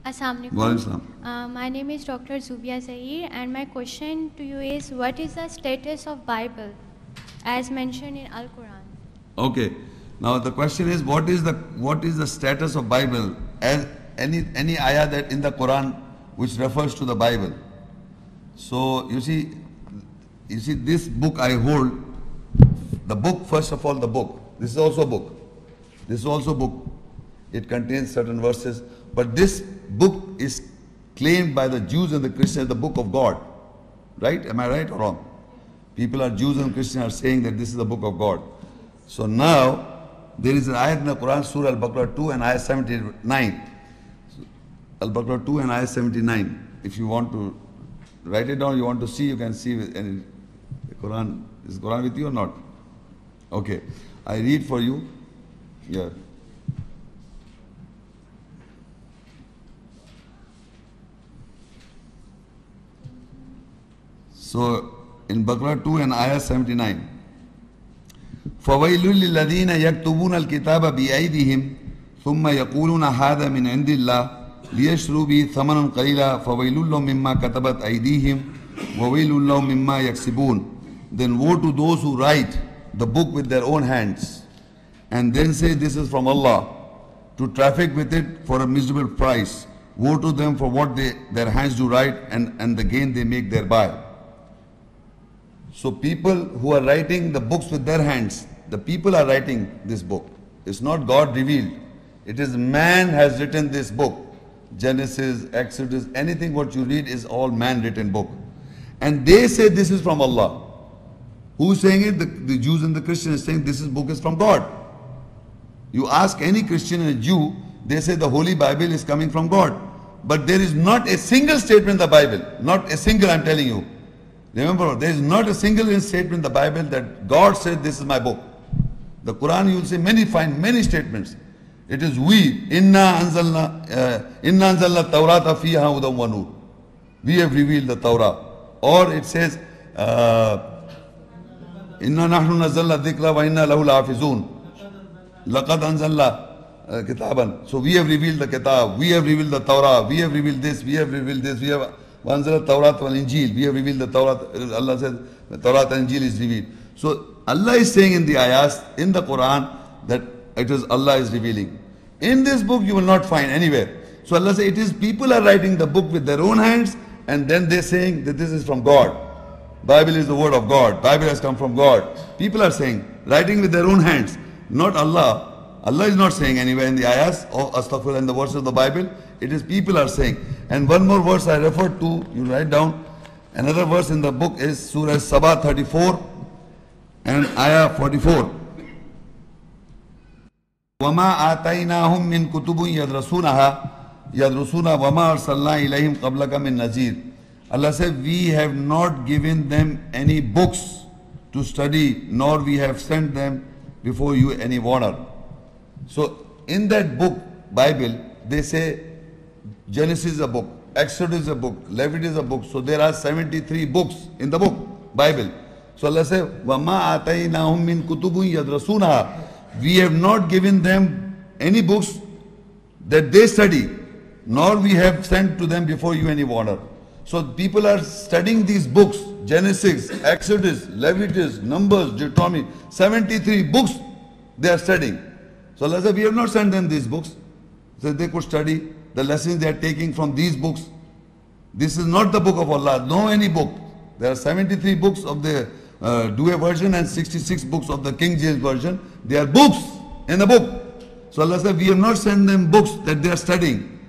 Assalamu Walaikum. alaikum. My name is Dr. Zubia Zahir, and my question to you is, what is the status of Bible as mentioned in Al-Quran? Okay. Now the question is, what is the status of Bible as any ayah that in the Quran which refers to the Bible. So you see this book I hold, the book, first of all, the book. This is also a book. This is also a book. It contains certain verses, but this book is claimed by the Jews and the Christians as the book of God. Right? Am I right or wrong? People are Jews and Christians are saying that this is the book of God. So now there is an ayat in the Quran, Surah Al-Baqarah 2 and ayat 79. Al-Baqarah 2 and ayat 79. If you want to write it down, you want to see, you can see the Quran. Is Quran with you or not? Okay. I read for you. Yeah. So in Baqarah 2 and ayah 79. فَوَيْلٌ لِلَّذِينَ يَكْتُبُونَ الْكِتَابَ بِأَيْدِهِمْ ثُمَّ يَقُولُونَ هَذَا مِنْ عِنْدِ اللَّهِ لِيَشْتَرُوا بِهِ ثَمَنًا قَلِيلًا فَوَيْلٌ لَهُم مِّمَّا كَتَبَتْ أَيْدِيهِمْ وَوَيْلٌ لَهُم مِّمَّا يَكْسِبُونَ. Then woe to those who write the book with their own hands and then say this is from Allah, to traffic with it for a miserable price. Woe to them for what their hands do write and the gain they make thereby. So people who are writing the books with their hands, the people are writing this book. It's not God revealed. It is man has written this book. Genesis, Exodus, anything what you read is all man written book. And they say this is from Allah. Who's saying it? The Jews and the Christians saying this book is from God. You ask any Christian and a Jew, they say the Holy Bible is coming from God. But there is not a single statement in the Bible, not a single, I'm telling you. Remember, there is not a single statement in the Bible that God said this is my book. The Quran, you will see find many statements. It is we, inna anzalna tawrata fiha hudan wa nur. We have revealed the Torah. Or it says, inna nahnu nazzalna dhikra wa inna lahu lahafizun. Laqad anzalna kitaban. So we have revealed the kitab, we have revealed the Torah, we have revealed this, we have revealed this, we have Wanzala Tawrat wal Injil. We have revealed the Tawrat. Allah says the Tawrat and Injil is revealed. So Allah is saying in the ayahs, in the Quran, that it is Allah is revealing. In this book you will not find anywhere. So Allah says it is people are writing the book with their own hands and then they're saying that this is from God. Bible is the word of God. Bible has come from God. People are saying, writing with their own hands, not Allah. Allah is not saying anywhere in the ayahs or astaghfirullah in the verses of the Bible. It is people are saying. And one more verse I referred to, you write down. Another verse in the book is Surah Sabah 34 and ayah 44. وَمَا آتَيْنَاهُمْ مِنْ كُتُبٍ يَدْرُسُونَ وَمَا أَرْسَلْنَا إِلَيْهِمْ قَبْلَكَ مِنْ نَذِيرٍ. Allah said, we have not given them any books to study, nor we have sent them before you any warner. So in that book, Bible, they say Genesis is a book, Exodus is a book, Leviticus is a book. So there are 73 books in the book, Bible. So Allah says, وَمَا آتَيْنَاهُمْ مِنْ كُتُبٍ يَدْرَسُونَهَا. We have not given them any books that they study, nor we have sent to them before you any warner. So people are studying these books, Genesis, Exodus, Leviticus, Numbers, Deuteronomy, 73 books they are studying. So Allah said, we have not sent them these books, so they could study the lessons they are taking from these books. This is not the book of Allah, no any book. There are 73 books of the Dua version and 66 books of the King James version. They are books in the book. So Allah said, we have not sent them books that they are studying.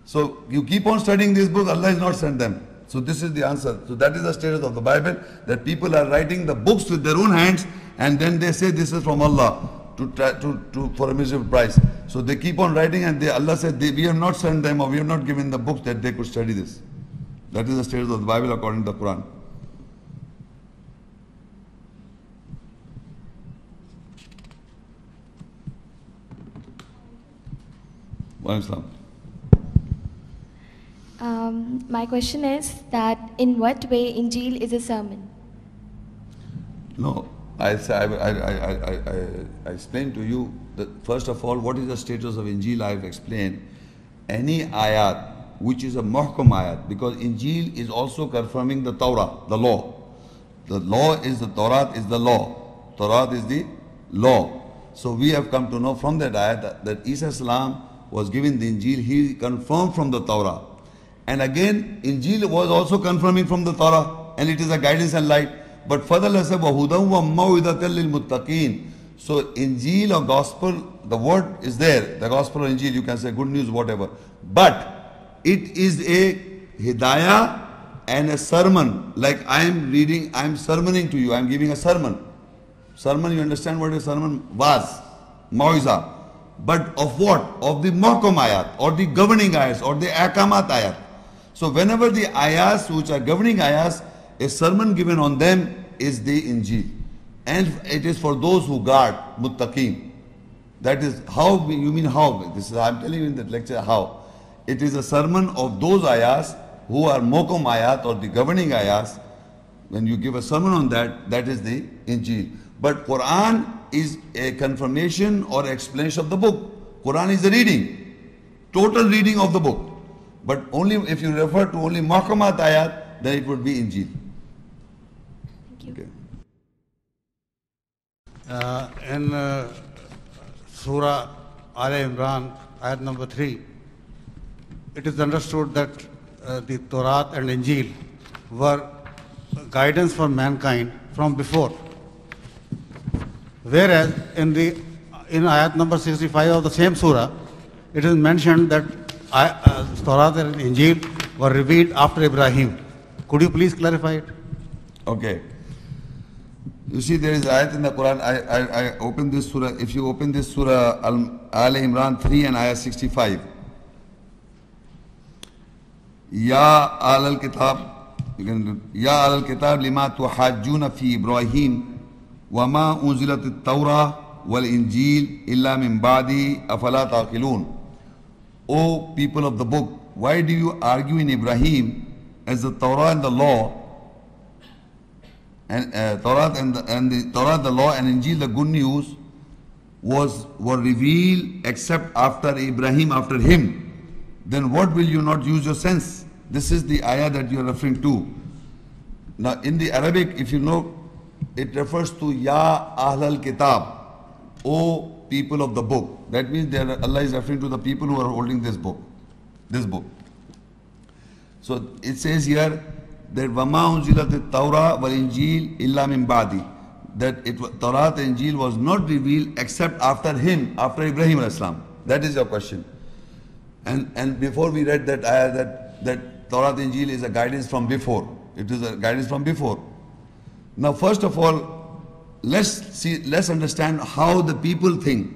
So you keep on studying these books, Allah has not sent them. So this is the answer. So that is the status of the Bible, that people are writing the books with their own hands and then they say this is from Allah for a miserable price. So they keep on writing and Allah said we have not sent them or we have not given the books that they could study this. That is the status of the Bible according to the Quran. My question is that in what way Injil is a sermon? No, I explained to you that first of all, what is the status of Injil? I have explained. any ayat which is a muhkam ayat, because Injil is also confirming the Torah, the law. The law is the Torah is the law. Torah is the law. So we have come to know from that ayat that Isa salam was given the Injil, he confirmed from the Torah. And again, Injil was also confirming from the Torah, and it is a guidance and light. But further, وَهُدًى وَمَوْعِظَةً لِلْمُتَّقِينَ. So Injil or Gospel, the word is there. The Gospel or Injil, you can say good news, whatever. But it is a hidayah and a sermon. Like I am reading, I am sermoning to you. I am giving a sermon. Sermon, you understand what a sermon was? Mau'iza. But of what? Of the muhkam ayat, or the governing ayats, or the ahkamat ayat. So whenever the ayats which are governing ayats, a sermon given on them is the Injil. And it is for those who guard, muttaqeen. That is how, you mean how? This is, I am telling you in that lecture how. It is a sermon of those ayats who are muhkam ayat, or the governing ayats. When you give a sermon on that, that is the Injil. But Quran is a confirmation or explanation of the book. Quran is the reading, total reading of the book. But only if you refer to only muhkamat ayat, then it would be Injil. Thank you. Okay. In Surah Al Imran, ayat number 3, it is understood that the Torah and Injil were guidance for mankind from before. Whereas in ayat number 65 of the same surah, it is mentioned that Torah and Injil were revealed after Ibrahim. Could you please clarify it? Okay. You see, there is ayat in the Quran. I open this surah. If you open this surah Al Imran 3 and ayat 65. Ya al kitab, you can Ya al kitab lima tuhajjuna fi Ibrahim وَمَا أُنزِلَتِ التَّوْرَةُ وَالْإِنْجِيلُ إِلَّا مِنْ بَعْدِهِ أَفَلَا تَعْقِلُونَ. O people of the book, why do you argue in Ibrahim as the Torah and the law, and Torah and the Torah, the law, and Injil, the good news, were revealed except after Ibrahim, after him? Then what will you not use your sense? This is the ayah that you are referring to. Now in the Arabic, if you know, it refers to Ya Ahlal Kitab, O people of the book. That means Allah is referring to the people who are holding this book. So it says here that وَمَا أُنزِلَتِ التَّوْرَةُ وَالْإِنْجِيلُ إِلَّا مِنْ بَعْدِهِ, that Torah and Injil was not revealed except after him, after Ibrahim al-Islam. That is your question. And before we read that ayah that Torah and Injil is a guidance from before. It is a guidance from before. Now, first of all, let's understand how the people think.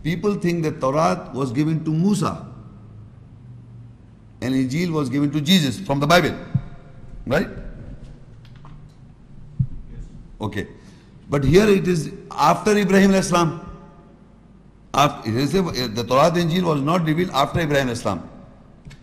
People think that Torah was given to Musa and Injil was given to Jesus from the Bible, right? Okay, but here it is after Ibrahim al-Islam. The Torah and Injil was not revealed after Ibrahim al-Islam.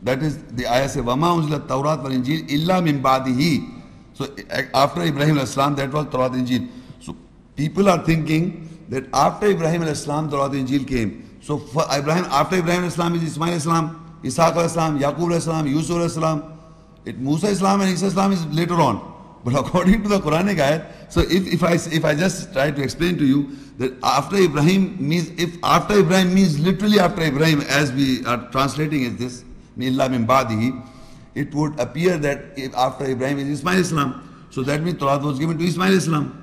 That is the ayah says, وَمَا أُنزِلَتْ التَّوْرَاةُ وَالْإِنْجِيلُ إِلَّا مِنْ بَعْدِهِ. So after Ibrahim al-Islam, that was Torah and Injil. So people are thinking that after Ibrahim al-Islam, Torah and Injil came. So for Ibrahim, after Ibrahim al-Islam is Ismail al-Islam, Ishaq al-Islam, Yaqub al-Islam, Yusuf al-Islam. Musa al-Islam and Isa al-Islam is later on. But according to the Quranic ayat, so if I just try to explain to you that after Ibrahim means, if after Ibrahim means literally after Ibrahim, as we are translating is this, Illa min ba'dihi, it would appear that if after Ibrahim is Ismail Islam. So that means Torah was given to Ismail Islam.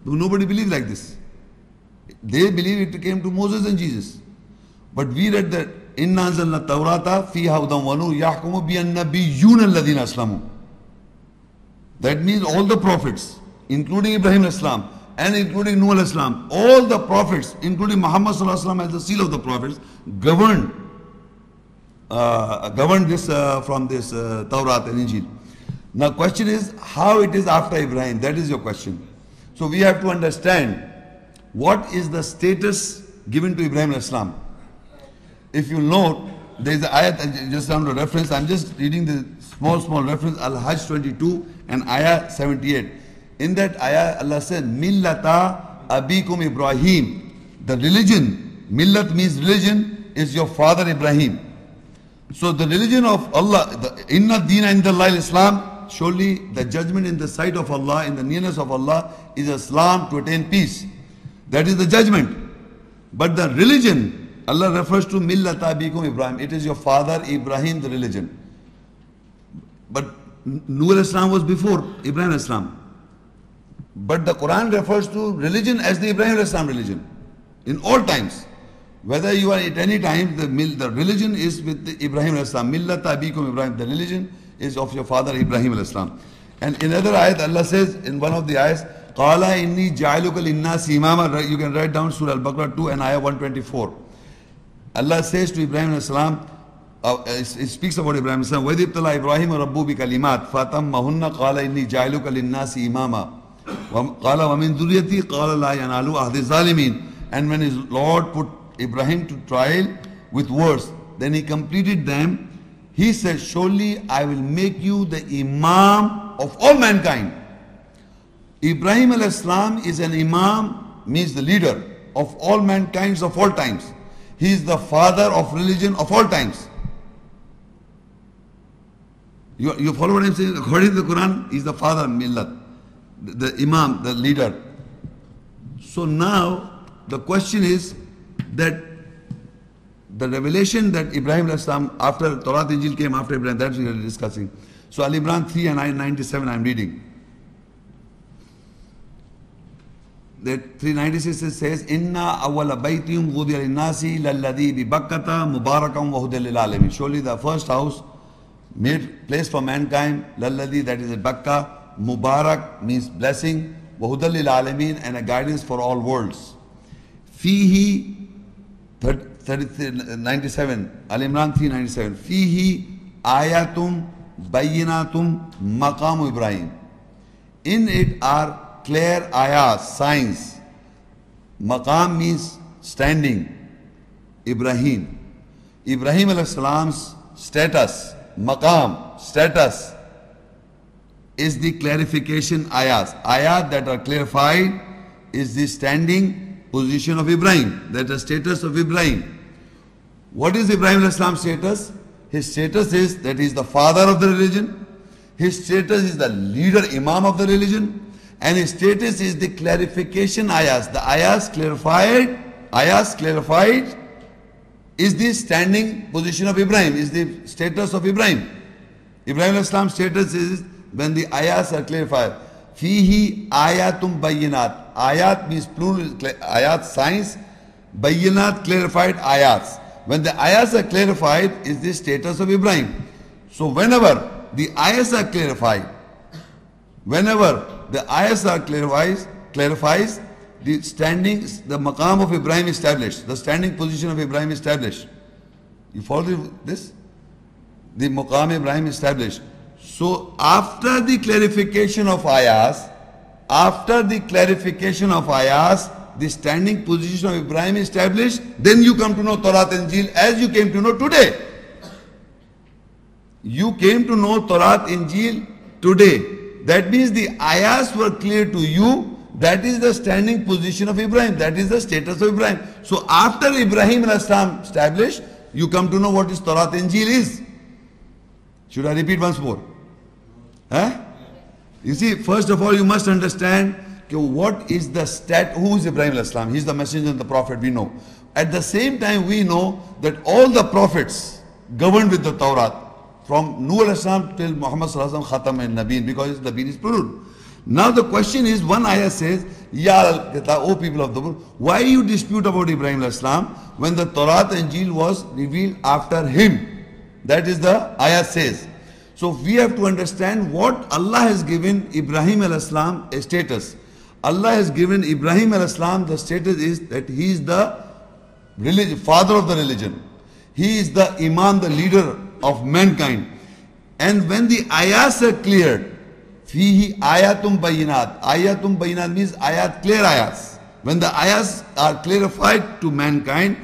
Nobody believes like this. They believe it came to Moses and Jesus. But we read that Inna anzalna Tawrata fiha hudan wa nur yahkumu bihan nabiyyun alladhina aslamu. That means all the prophets, including Ibrahim Islam and including Nuh Islam, all the prophets, including Muhammad Sallallahu Alaihi Wasallam as the seal of the prophets, governed this from this Torah and Injil. Now question is how it is after Ibrahim. That is your question. So we have to understand what is the status given to Ibrahim Islam. If you note, there is an ayat, just on the reference, I'm just reading the small reference, Al-Hajj 22 and ayah 78. In that ayah, Allah said, Millata abikum Ibrahim. The religion, millat means religion, is your father Ibrahim. So the religion of Allah, Inna Deena Indallahi Islam, surely the judgment in the sight of Allah, in the nearness of Allah, is Islam to attain peace. That is the judgment. But the religion, Allah refers to Millat Abikum Ibrahim. It is your father Ibrahim, the religion. But Nuh Islam was before Ibrahim Islam. But the Quran refers to religion as the Ibrahim Islam religion. In all times. Whether you are at any time, the religion is with the Ibrahim Islam. Millat Abikum Ibrahim. The religion is of your father Ibrahim Islam. And in another ayat, Allah says, in one of the ayats, Qala inni ja'aluka linnasi imama. You can write down Surah Al-Baqarah 2 and ayah 124. Allah says to Ibrahim Islam, it speaks about Ibrahim Islam, وَإِذِ ابْتَلَى إِبْرَاهِيمَ رَبُّهُ بِكَلِمَاتٍ فَأَتَمَّهُنَّ قَالَ إِنِّي جَعِلُكَ لِلنَّاسِ إِمَامًا قَالَ وَمِنْ ذُرِّيَّتِي قَالَ لَا يَنَالُ أَهْدِ الظَّالِمِينَ. And when his Lord put Ibrahim to trial with words, then he completed them. He said, surely I will make you the Imam of all mankind. Ibrahim al-Islam is an Imam, means the leader of all mankind of all times. He is the father of religion of all times. You follow what I'm saying? According to the Quran, he is the father of Millat, the Imam, the leader. So now the question is that the revelation that Ibrahim Islam, after Torah Injil came after Ibrahim, that we are discussing. So Al Imran 3 and ayah 97 I am reading. That 396 says, Inna awwala baytiyum wudiya linnasi lalladhi bi Bakkata mubarakan wa hudan lil alamin. Surely the first house made place for mankind, lalladhi, that is at Bakka, Mubarak means blessing, wa hudan lil alamin, and a guidance for all worlds. Fihi 97, Al Imran 397. Fihi ayatum bayyinatum maqam Ibrahim. In it are clear ayahs, signs. Maqam means standing. Ibrahim. Ibrahim alayhi salam's status, maqam, status, is the clarification ayahs. Ayat that are clarified is the standing position of Ibrahim, that is the status of Ibrahim. What is Ibrahim alayhi salam's status? His status is that he is the father of the religion. His status is the leader, imam of the religion. And his status is the clarification ayahs. The ayahs clarified is the standing position of Ibrahim, is the status of Ibrahim. Ibrahim Islam's status is when the ayahs are clarified. Fihi ayatum bayyinat. Ayat means plural, ayat signs. Bayyinat clarified ayats. When the ayahs are clarified is the status of Ibrahim. So whenever the ayahs are clarified, clarifies the standing, the maqam of Ibrahim established, the standing position of Ibrahim established. You follow this? The maqam Ibrahim established. So after the clarification of ayahs, the standing position of Ibrahim established, then you come to know Torah and Injil as you came to know today. You came to know Torah and Injil today. That means the ayahs were clear to you. That is the standing position of Ibrahim. That is the status of Ibrahim. So after Ibrahim al-Islam established, you come to know what is Torah and Injil is. Should I repeat once more? Huh? You see, first of all, you must understand what is the who is Ibrahim al-Islam? He is the messenger and the prophet, we know. At the same time, we know that all the prophets governed with the Torah. From Nuh al-Islam till Muhammad sallallahu alaihi wasallam, Khatam and Nabeen, because Nabeen is plural. Now the question is, one ayah says, Ya O people of the world, why you dispute about Ibrahim al-Islam when the Torah and Injil was revealed after him? That is the ayah says. So we have to understand what Allah has given Ibrahim al-Islam a status. Allah has given Ibrahim al-Islam the status is that he is the father of the religion. He is the imam, the leader of mankind. And when the ayahs are cleared, fihi ayatum bayinat. Ayatum bayinat means ayat, clear ayahs. When the ayahs are clarified to mankind,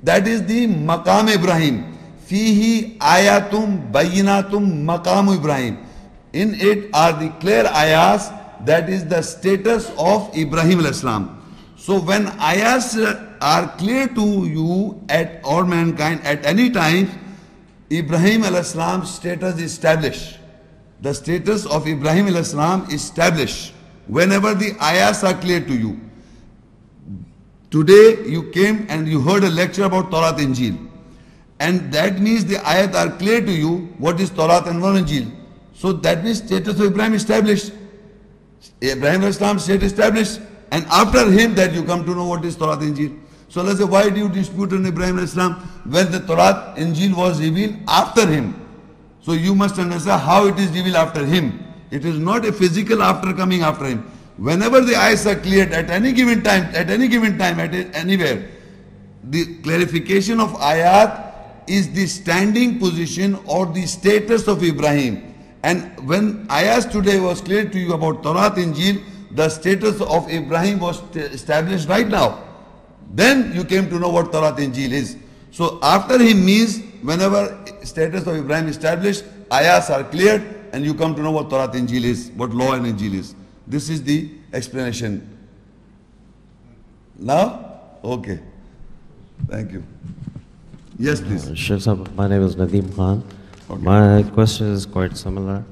that is the maqam Ibrahim. Fihi ayatum bayinatum maqam Ibrahim. In it are the clear ayahs, that is the status of Ibrahim al-Islam. So when ayahs are clear to you at all mankind at any time, Ibrahim alayhi salam's status is established. The status of Ibrahim alayhi salam is established whenever the ayahs are clear to you. Today you came and you heard a lecture about Torah and Injil. And that means the ayat are clear to you what is Torah and what is Injil. So that means status of Ibrahim established. Ibrahim alayhi salam status established. And after him that you come to know what is Torah and Injil. So let's say, why do you dispute on Ibrahim alayhi salam when the Torah Injil was revealed after him? So you must understand how it is revealed after him. It is not a physical after coming after him. Whenever the eyes are cleared at any given time, anywhere, the clarification of ayat is the standing position or the status of Ibrahim. And when ayahs today was clear to you about Torah Injil, the status of Ibrahim was established right now. Then you came to know what Torah Injil is. So after him means whenever status of Ibrahim established, ayahs are cleared and you come to know what Torah Injil is, what law and Injil is. This is the explanation. Now? Okay. Thank you. Yes, please. Sheikh Sahib, my name is Nadeem Khan. Okay. My question is quite similar.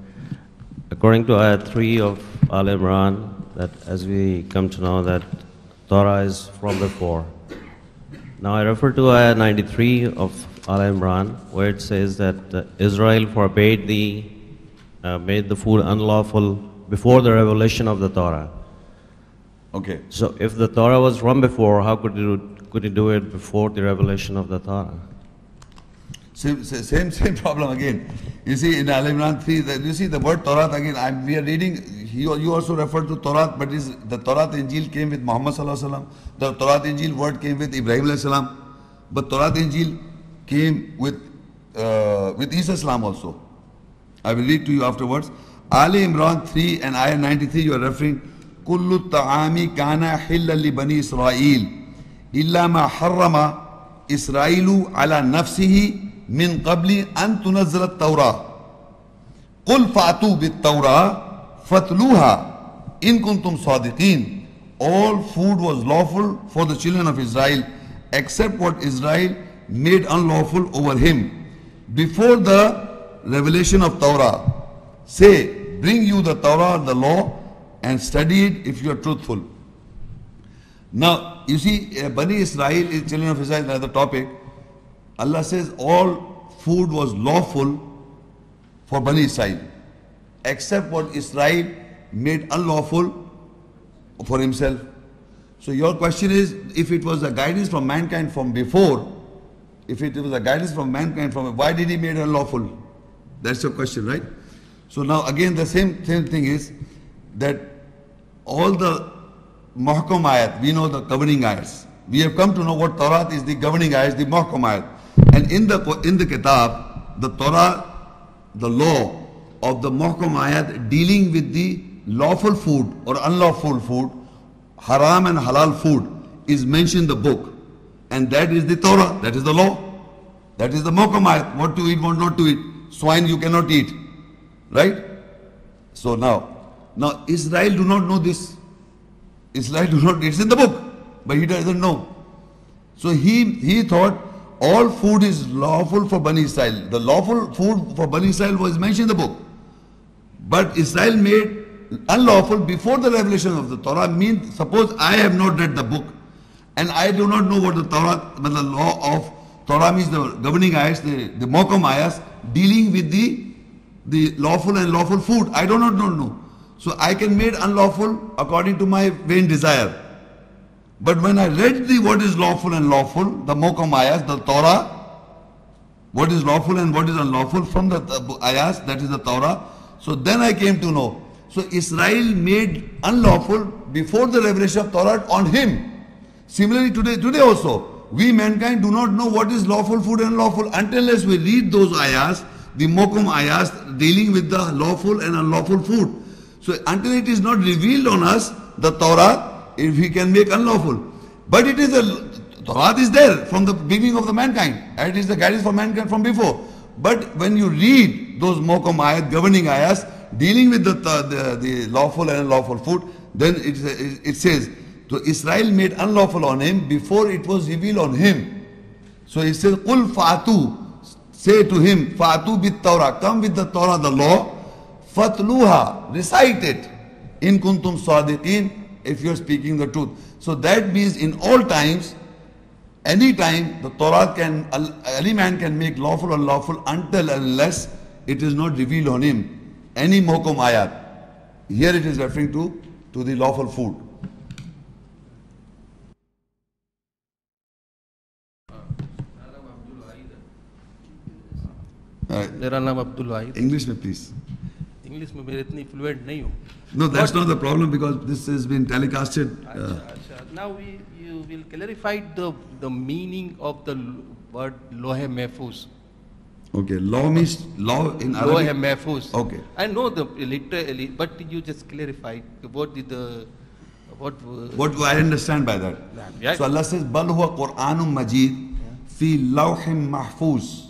According to Ayat 3 of Al Imran, that as we come to know that Torah is from before. Now I refer to Ayat 93 of Al Imran, where it says that Israel forbade made the food unlawful before the revelation of the Torah. Okay. So if the Torah was from before, how could you do it before the revelation of the Torah? Same problem again. You see in Al Imran 3, you see the word Torah again, we are reading, you also refer to Torah, but the Torah Injil came with Muhammad sallallahu alaihi wasallam. The Torah Injil word came with Ibrahim alayhi salam. But Torah Injil came with Isa salam also. I will read to you afterwards. Al Imran 3 and Ayah 93 you are referring. Kullu ta'ami kana hilla li bani Israel illa ma harrama Israelu ala nafsihi min qabli an tunazzala at-Tawrah. Qul fa'tu bit-Tawrah fatluha in kuntum sadiqin. All food was lawful for the children of Israel except what Israel made unlawful over him before the revelation of Torah. Say, bring you the Torah, the law, and study it if you are truthful. Now, you see, Bani Israel is children of Israel, another topic. Allah says all food was lawful for Bani Israel, except what Israel made unlawful for himself. So your question is, if it was a guidance from mankind from before, if it was a guidance from mankind from, why did he make it unlawful? That's your question, right? So now again the same thing is that all the Muhkam ayat, we know the governing ayats. We have come to know what Torah is, the governing ayats, the Muhkam ayat. And in the Kitab, the Torah, the law of the Muhkam ayat dealing with the lawful food or unlawful food, haram and halal food is mentioned in the book. And that is the Torah, that is the law. That is the Muhkam ayat, what to eat, what not to eat. Swine you cannot eat. Right? So now Israel do not know this. Israel do not, it's in the book, but he doesn't know. So he thought all food is lawful for Bani Israel. The lawful food for Bani Israel was mentioned in the book. But Israel made unlawful before the revelation of the Torah. Means, suppose I have not read the book and I do not know what the Torah, but the law of Torah means the governing ayahs, the Muhkam ayahs dealing with the lawful and lawful food. I do not know. So I can make unlawful according to my vain desire. But when I read what is lawful and lawful, the Muhkam ayahs, the Torah, what is lawful and what is unlawful from the ayahs, that is the Torah. So then I came to know. So Israel made unlawful before the revelation of Torah on him. Similarly today also, we mankind do not know what is lawful food and unlawful unless we read those ayahs, the Muhkam ayahs dealing with the lawful and unlawful food. So until it is not revealed on us, the Torah, if we can make unlawful. But it is Torah is there from the beginning of the mankind. And it is the guidance for mankind from before. But when you read those Muhkam ayat, governing ayahs, dealing with the lawful and unlawful food, then it says, so Israel made unlawful on him before it was revealed on him. So it says, Qul fa'atu, say to him, Fa'atu bit Torah, come with the Torah, the law, Fatluha, recite it, in kuntum sadiqin, if you're speaking the truth. So that means in all times, any time, the Torah can, any man can make lawful or lawful until unless it is not revealed on him. Any mokum ayat. Here it is referring to the lawful food. मेरा नाम अब्दुल वाहिद। English में please. English में मेरे इतनी fluent नहीं हूँ। No, that's not the problem because this has been telecasted. अच्छा, now you will clarify the meaning of the word lohe mahfuz. Okay, law means law in Lohe Arabic. mahfuz. Okay. I know the literally, but you just clarify what is the What do I understand by that? Yeah. So Allah says, Bal huwa Qur'anum Majid fi lawhim mahfuz.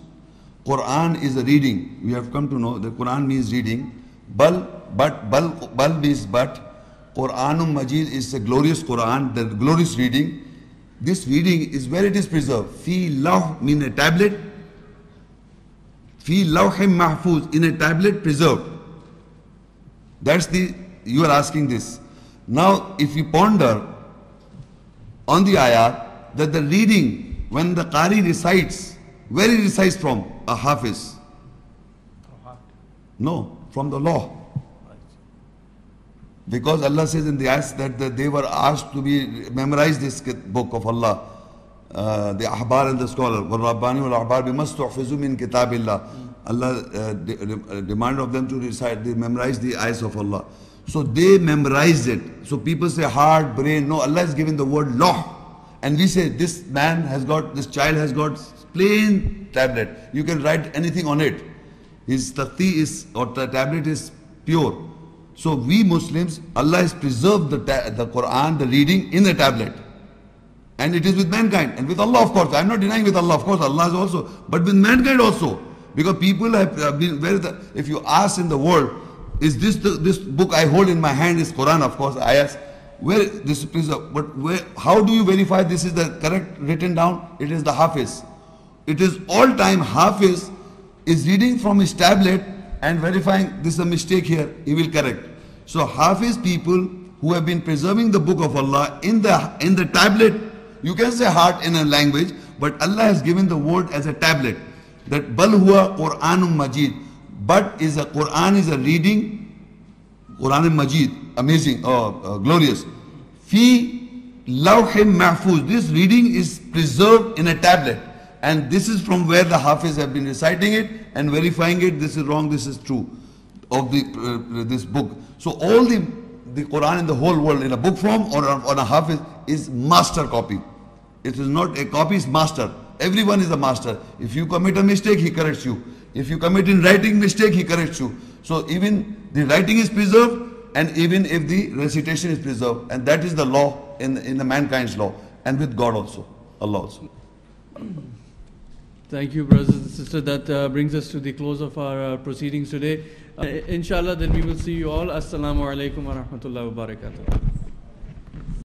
Quran is a reading. We have come to know that Quran means reading. Bal means but. Quranum Majid is a glorious Quran, the glorious reading. This reading is where it is preserved. Fi lawh means a tablet. Fi lawhim mahfuz, in a tablet preserved. That's you are asking this. Now, if you ponder on the ayah, that the reading, when the Qari recites, where he recites from? A Hafiz. No, from the law. Because Allah says in the ayahs that they were asked to memorize this book of Allah, the Ahbar and the scholar, وَالرَّبَّانِ وَالْأَحْبَارِ بِمَسْتُحْفِظُوا مِنْ كِتَابِ اللَّهِ. Allah demanded of them to recite, they memorize the ayahs of Allah. So they memorized it. So people say heart, brain. No, Allah has given the word law. And we say this child has got plain tablet. You can write anything on it. His taqti the tablet is pure. So we Muslims, Allah has preserved the Quran, the reading in the tablet. And it is with mankind. And with Allah, of course. I am not denying with Allah. Of course, Allah is also. But with mankind also. Because people have been, if you ask in the world, is this book I hold in my hand is Quran, of course, ayahs. Where this is preserved. But how do you verify this is the correct written down? It is the Hafiz. It is all time Hafiz is reading from his tablet and verifying this is a mistake here, he will correct. So Hafiz people who have been preserving the book of Allah in the tablet, you can say heart in a language, but Allah has given the word as a tablet. That Bal huwa Qur'anum Majid. But Quran is a reading, Quran Majid, amazing, glorious. Fi lawhim mahfuz. This reading is preserved in a tablet. And this is from where the Hafiz have been reciting it and verifying it. This is wrong, this is true of this book. So all the Quran in the whole world in a book form or on a Hafiz is master copy. It is not a copy, it's master. Everyone is a master. If you commit a mistake, he corrects you. If you commit in writing mistake, he corrects you. So even the writing is preserved and even if the recitation is preserved. And that is the law in the mankind's law and with God also, Allah also. Thank you, brothers and sisters. That brings us to the close of our proceedings today. Inshallah, then we will see you all. Assalamu alaikum wa rahmatullahi wa barakatuh.